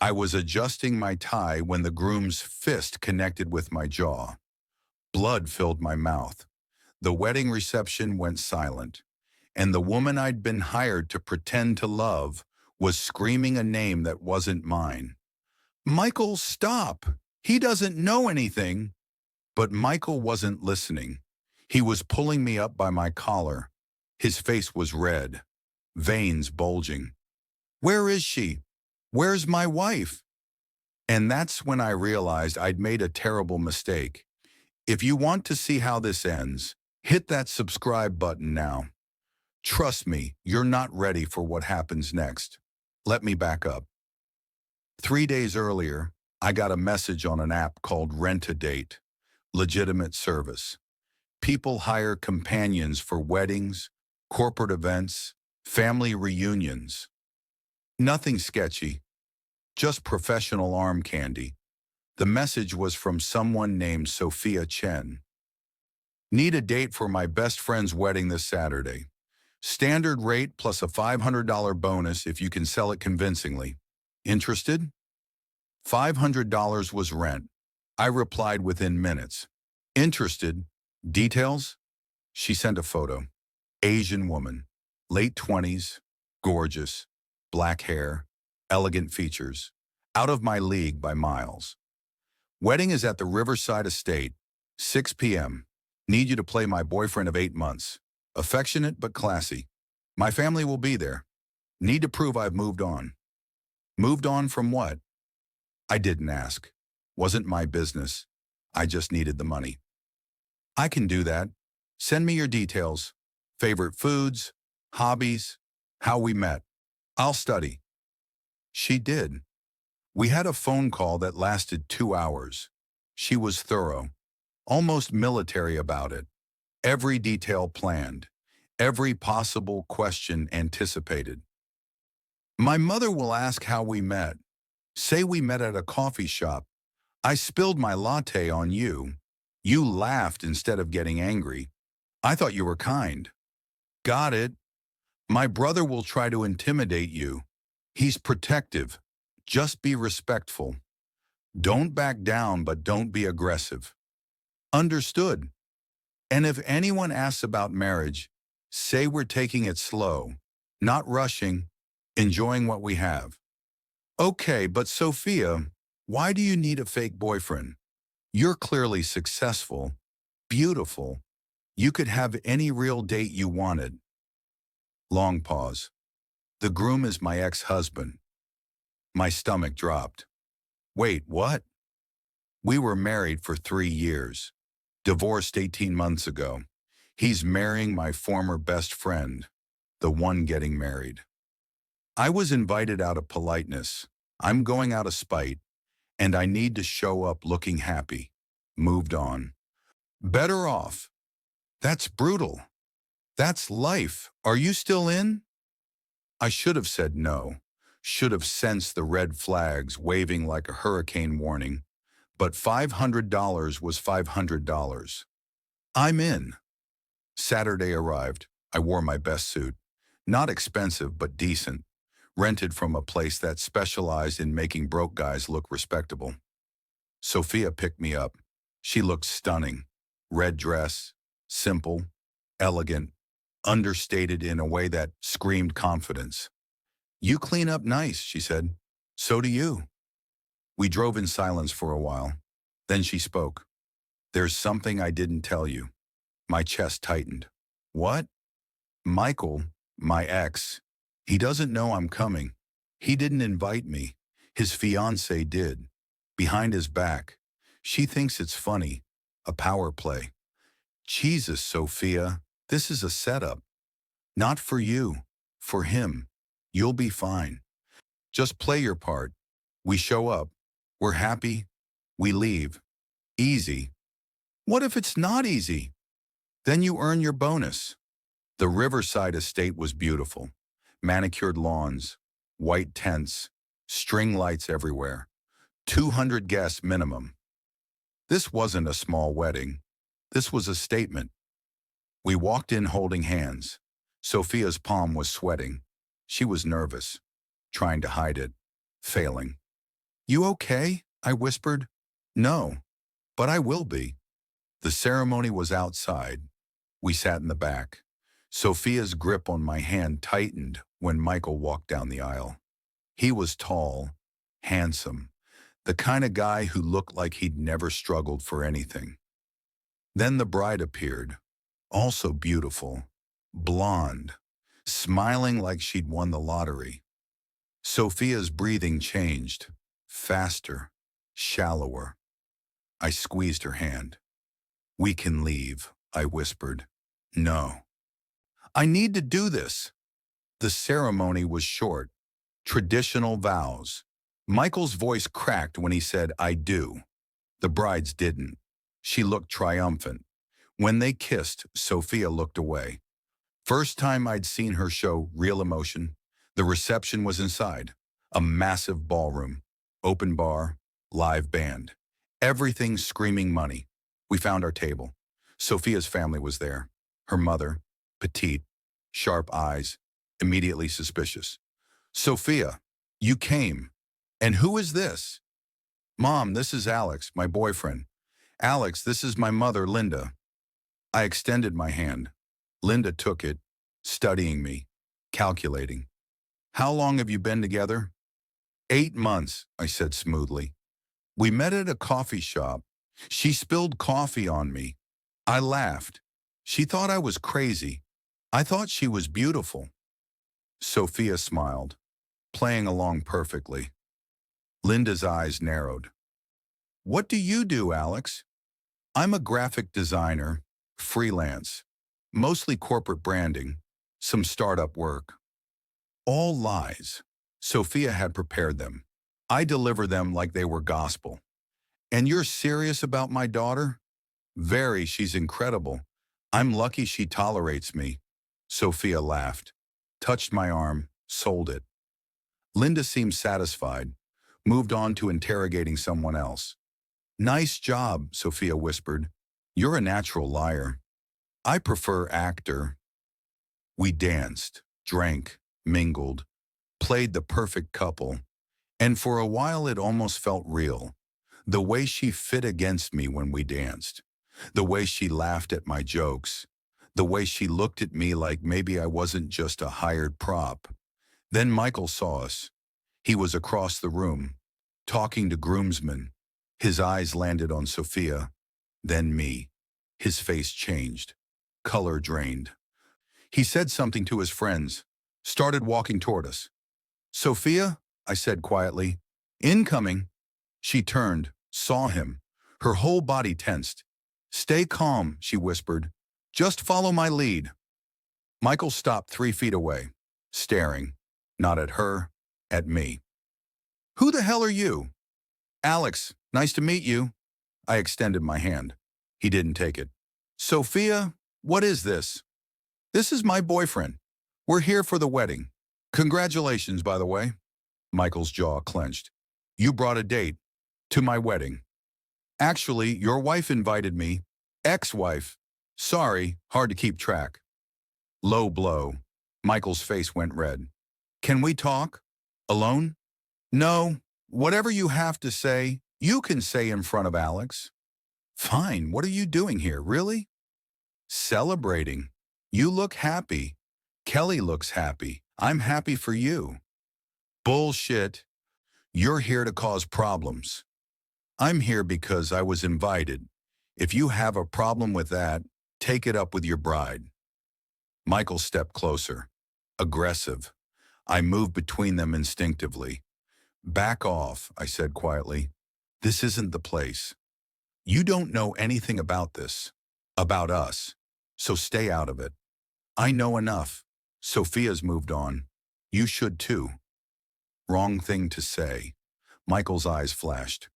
I was adjusting my tie when the groom's fist connected with my jaw. Blood filled my mouth. The wedding reception went silent, and the woman I'd been hired to pretend to love was screaming a name that wasn't mine. "Michael, stop! He doesn't know anything!" But Michael wasn't listening. He was pulling me up by my collar. His face was red, veins bulging. "Where is she? Where's my wife?" And that's when I realized I'd made a terrible mistake. If you want to see how this ends, hit that subscribe button now. Trust me, you're not ready for what happens next. Let me back up. 3 days earlier, I got a message on an app called Rent a Date. Legitimate service. People hire companions for weddings, corporate events, family reunions. Nothing sketchy, just professional arm candy. The message was from someone named Sophia Chen. "Need a date for my best friend's wedding this Saturday. Standard rate plus a $500 bonus if you can sell it convincingly. Interested?" $500 was rent. I replied within minutes. "Interested? Details?" She sent a photo. Asian woman, late 20s, gorgeous, black hair, elegant features. Out of my league by miles. "Wedding is at the Riverside Estate, 6 p.m. Need you to play my boyfriend of 8 months. Affectionate but classy. My family will be there. Need to prove I've moved on." Moved on from what? I didn't ask. Wasn't my business. I just needed the money. "I can do that. Send me your details. Favorite foods, hobbies, how we met. I'll study." She did. We had a phone call that lasted 2 hours. She was thorough, almost military about it. Every detail planned, every possible question anticipated. "My mother will ask how we met. Say we met at a coffee shop. I spilled my latte on you. You laughed instead of getting angry. I thought you were kind." "Got it. My brother will try to intimidate you. He's protective. Just be respectful. Don't back down, but don't be aggressive." Understood. "And if anyone asks about marriage, say we're taking it slow, not rushing, enjoying what we have." "Okay, but Sophia, why do you need a fake boyfriend? You're clearly successful, beautiful. You could have any real date you wanted." Long pause. "The groom is my ex-husband." My stomach dropped. "Wait, what?" "We were married for 3 years. Divorced 18 months ago. He's marrying my former best friend, the one getting married. I was invited out of politeness. I'm going out of spite, and I need to show up looking happy. Moved on. Better off. That's brutal. That's life. Are you still in?" I should have said no. Should have sensed the red flags waving like a hurricane warning. But $500 was $500. I'm in. Saturday arrived. I wore my best suit. Not expensive, but decent. Rented from a place that specialized in making broke guys look respectable. Sophia picked me up. She looked stunning. Red dress, simple, elegant, understated in a way that screamed confidence. "You clean up nice," she said. "So do you." We drove in silence for a while. Then she spoke. "There's something I didn't tell you." My chest tightened. "What?" "Michael, my ex, he doesn't know I'm coming. He didn't invite me. His fiancée did. Behind his back. She thinks it's funny. A power play." Jesus, Sophia, this is a setup. "Not for you. For him. You'll be fine. Just play your part. We show up. We're happy. We leave. Easy." "What if it's not easy?" "Then you earn your bonus." The Riverside Estate was beautiful. Manicured lawns, white tents, string lights everywhere. 200 guests minimum. This wasn't a small wedding. This was a statement. We walked in holding hands. Sophia's palm was sweating. She was nervous, trying to hide it, failing. You okay? I whispered. No, but I will be. The ceremony was outside. We sat in the back. Sophia's grip on my hand tightened when Michael walked down the aisle. He was tall, handsome, the kind of guy who looked like he'd never struggled for anything. Then the bride appeared, also beautiful, blonde, smiling like she'd won the lottery. Sophia's breathing changed, faster, shallower. I squeezed her hand. We can leave, I whispered. No. I need to do this. The ceremony was short, traditional vows. Michael's voice cracked when he said, I do. The bride's didn't. She looked triumphant. When they kissed, Sophia looked away. First time I'd seen her show real emotion. The reception was inside, a massive ballroom, open bar, live band. Everything screaming money. We found our table. Sophia's family was there. Her mother, petite, sharp eyes, immediately suspicious. Sophia, you came. And who is this? Mom, this is Alex, my boyfriend. Alex, this is my mother, Linda. I extended my hand. Linda took it, studying me, calculating. How long have you been together? 8 months, I said smoothly. We met at a coffee shop. She spilled coffee on me. I laughed. She thought I was crazy. I thought she was beautiful. Sophia smiled, playing along perfectly. Linda's eyes narrowed. What do you do, Alex? I'm a graphic designer, freelance, mostly corporate branding, some startup work. All lies. Sophia had prepared them. I deliver them like they were gospel. And you're serious about my daughter? Very, she's incredible. I'm lucky she tolerates me. Sophia laughed, touched my arm, sold it. Linda seemed satisfied, moved on to interrogating someone else. Nice job, Sophia whispered. You're a natural liar. I prefer actor. We danced, drank, mingled, played the perfect couple, and for a while it almost felt real. The way she fit against me when we danced, the way she laughed at my jokes, the way she looked at me like maybe I wasn't just a hired prop. Then Michael saw us. He was across the room, talking to groomsmen. His eyes landed on Sophia, then me. His face changed, color drained. He said something to his friends, started walking toward us. Sophia, I said quietly, incoming. She turned, saw him. Her whole body tensed. Stay calm, she whispered. Just follow my lead. Michael stopped 3 feet away, staring, not at her, at me. Who the hell are you? Alex, nice to meet you. I extended my hand. He didn't take it. Sophia, what is this? This is my boyfriend. We're here for the wedding. Congratulations, by the way. Michael's jaw clenched. You brought a date to my wedding. Actually, your wife invited me. Ex-wife. Sorry, hard to keep track. Low blow. Michael's face went red. Can we talk? Alone? No. Whatever you have to say, you can say in front of Alex. Fine, what are you doing here, really? Celebrating. You look happy. Kelly looks happy. I'm happy for you. Bullshit. You're here to cause problems. I'm here because I was invited. If you have a problem with that, take it up with your bride. Michael stepped closer. Aggressive. I moved between them instinctively. Back off, I said quietly. This isn't the place. You don't know anything about this, about us, so stay out of it. I know enough. Sophia's moved on. You should too. Wrong thing to say. Michael's eyes flashed.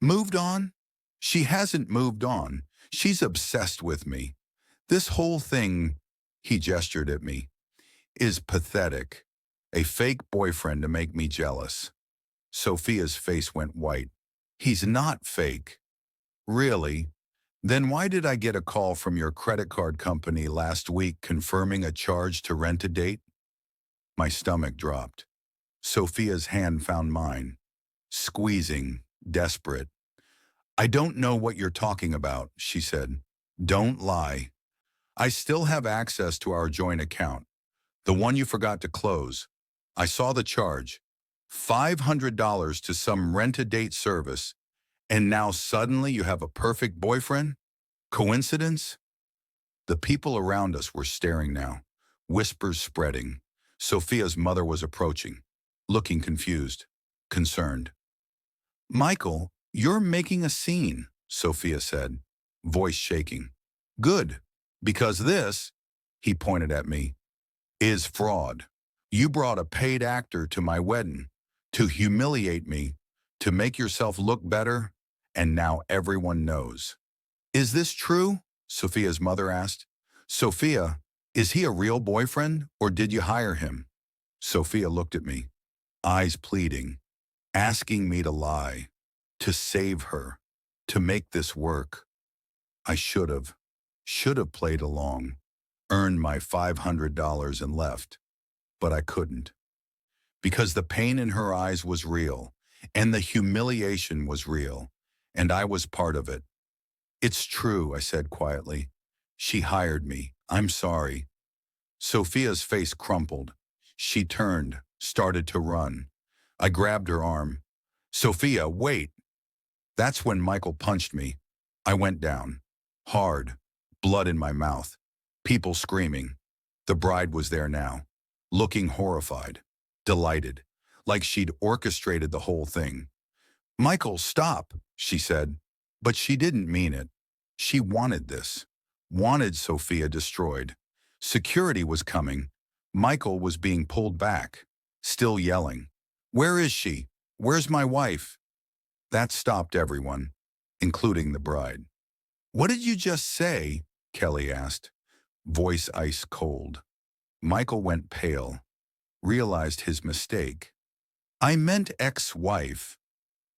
Moved on? She hasn't moved on. She's obsessed with me. This whole thing, he gestured at me, is pathetic. A fake boyfriend to make me jealous. Sophia's face went white. He's not fake. Really? Then why did I get a call from your credit card company last week confirming a charge to rent a date? My stomach dropped. Sophia's hand found mine. squeezing, desperate. "I don't know what you're talking about," she said. "Don't lie. I still have access to our joint account, the one you forgot to close. I saw the charge. $500 to some rent-a-date service, and now suddenly you have a perfect boyfriend? Coincidence?" The people around us were staring now, whispers spreading. Sophia's mother was approaching, looking confused, concerned. "Michael, you're making a scene," Sophia said, voice shaking. "Good, because this," he pointed at me, "is fraud. You brought a paid actor to my wedding to humiliate me, to make yourself look better, and now everyone knows." "Is this true?" Sophia's mother asked. "Sophia, is he a real boyfriend, or did you hire him?" Sophia looked at me, eyes pleading, asking me to lie, to save her, to make this work. I should have played along, earned my $500 and left, but I couldn't. Because the pain in her eyes was real, and the humiliation was real, and I was part of it. "It's true," I said quietly. "She hired me. I'm sorry." Sophia's face crumpled. She turned, started to run. I grabbed her arm. "Sophia, wait." That's when Michael punched me. I went down. Hard. Blood in my mouth. People screaming. The bride was there now, looking horrified, delighted, like she'd orchestrated the whole thing. "Michael, stop," she said. But she didn't mean it. She wanted this. Wanted Sophia destroyed. Security was coming. Michael was being pulled back, still yelling. "Where is she? Where's my wife?" That stopped everyone, including the bride. "What did you just say?" Kelly asked, voice ice cold. Michael went pale, realized his mistake. "I meant ex-wife."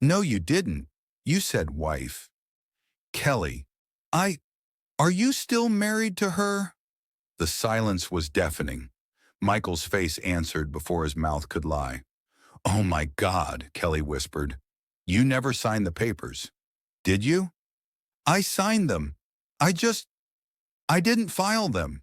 "No, you didn't. You said wife." "Kelly, are you still married to her?" The silence was deafening. Michael's face answered before his mouth could lie. "Oh my God," Kelly whispered. "You never signed the papers, did you?" "I signed them. I didn't file them."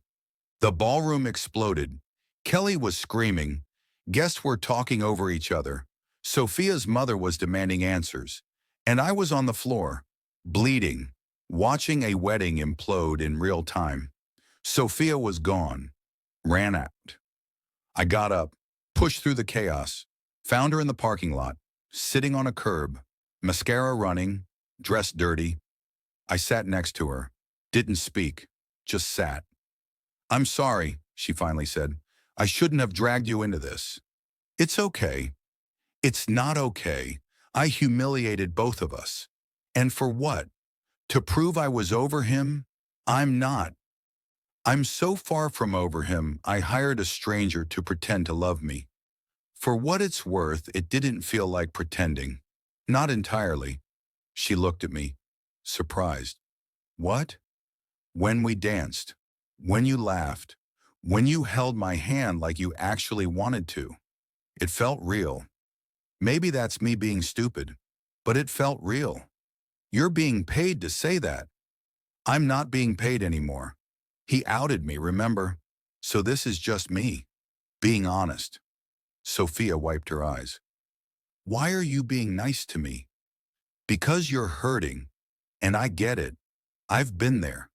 The ballroom exploded. Kelly was screaming. Guests were talking over each other. Sophia's mother was demanding answers. And I was on the floor, bleeding, watching a wedding implode in real time. Sophia was gone, ran out. I got up, pushed through the chaos, found her in the parking lot, sitting on a curb, mascara running, dressed dirty. I sat next to her, didn't speak, just sat. "I'm sorry," she finally said. "I shouldn't have dragged you into this." "It's okay." "It's not okay. I humiliated both of us. And for what? To prove I was over him? I'm not. I'm so far from over him, I hired a stranger to pretend to love me. For what it's worth, it didn't feel like pretending. Not entirely." She looked at me, surprised. "What?" "When we danced, when you laughed, when you held my hand like you actually wanted to. It felt real. Maybe that's me being stupid, but it felt real. You're being paid to say that." "I'm not being paid anymore. He outed me, remember? So this is just me, being honest." Sophia wiped her eyes. "Why are you being nice to me?" "Because you're hurting, and I get it. I've been there.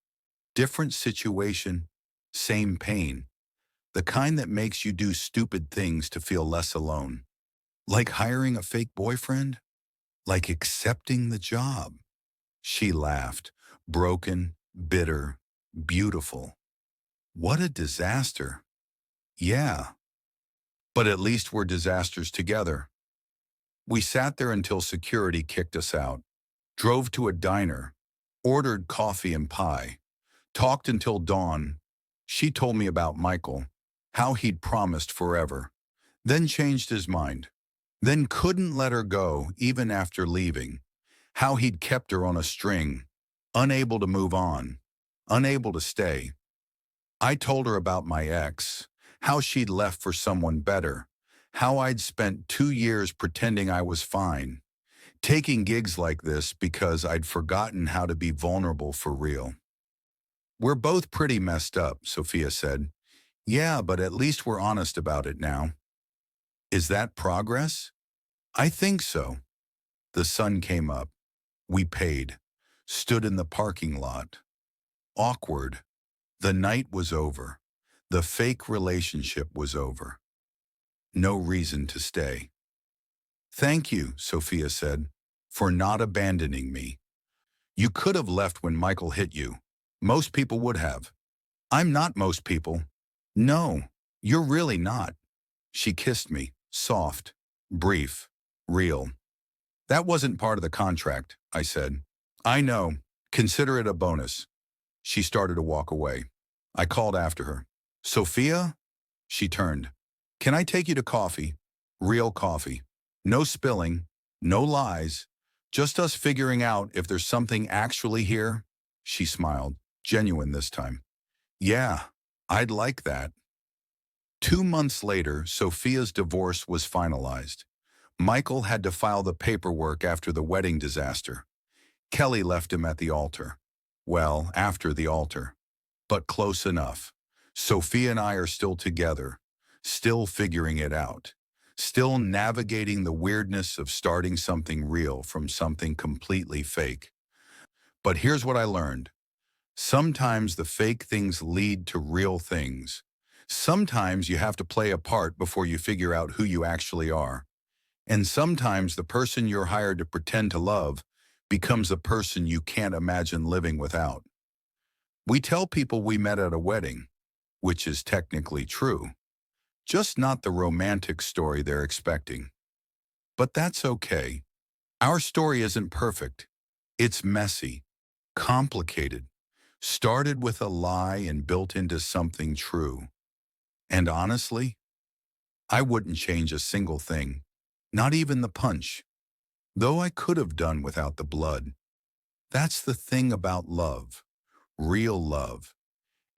Different situation, same pain. The kind that makes you do stupid things to feel less alone. Like hiring a fake boyfriend? Like accepting the job." She laughed, broken, bitter, beautiful. "What a disaster." "Yeah, but at least we're disasters together." We sat there until security kicked us out, drove to a diner, ordered coffee and pie, talked until dawn. She told me about Michael, how he'd promised forever, then changed his mind, then couldn't let her go even after leaving, how he'd kept her on a string, unable to move on, unable to stay. I told her about my ex, how she'd left for someone better, how I'd spent 2 years pretending I was fine. taking gigs like this because I'd forgotten how to be vulnerable for real. We're both pretty messed up, Sophia said. Yeah, but at least we're honest about it now. Is that progress? I think so. The sun came up. We paid. Stood in the parking lot. Awkward. The night was over. The fake relationship was over. No reason to stay. Thank you, Sophia said, for not abandoning me. You could have left when Michael hit you. Most people would have. I'm not most people. No, you're really not. She kissed me, soft, brief, real. That wasn't part of the contract, I said. I know. Consider it a bonus. She started to walk away. I called after her. Sophia? She turned. Can I take you to coffee? Real coffee. No spilling, no lies, just us figuring out if there's something actually here. She smiled, genuine this time. Yeah, I'd like that. 2 months later, Sophia's divorce was finalized. Michael had to file the paperwork after the wedding disaster. Kelly left him at the altar. Well, after the altar. But close enough. Sophia and I are still together, still figuring it out, still navigating the weirdness of starting something real from something completely fake. But here's what I learned. Sometimes the fake things lead to real things. Sometimes you have to play a part before you figure out who you actually are. And sometimes the person you're hired to pretend to love becomes the person you can't imagine living without. We tell people we met at a wedding, which is technically true, just not the romantic story they're expecting. But that's okay. Our story isn't perfect. It's messy, complicated, started with a lie and built into something true. And honestly, I wouldn't change a single thing, not even the punch, though I could have done without the blood. That's the thing about love, real love.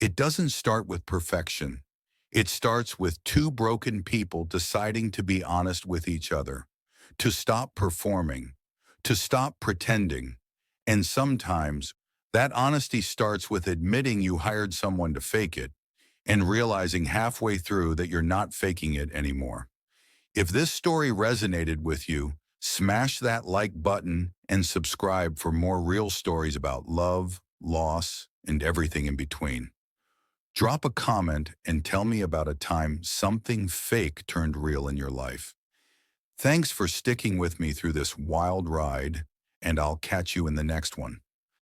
It doesn't start with perfection. It starts with two broken people deciding to be honest with each other, to stop performing, to stop pretending. And sometimes that honesty starts with admitting you hired someone to fake it and realizing halfway through that you're not faking it anymore. If this story resonated with you, smash that like button and subscribe for more real stories about love, loss, and everything in between. Drop a comment and tell me about a time something fake turned real in your life. Thanks for sticking with me through this wild ride, and I'll catch you in the next one.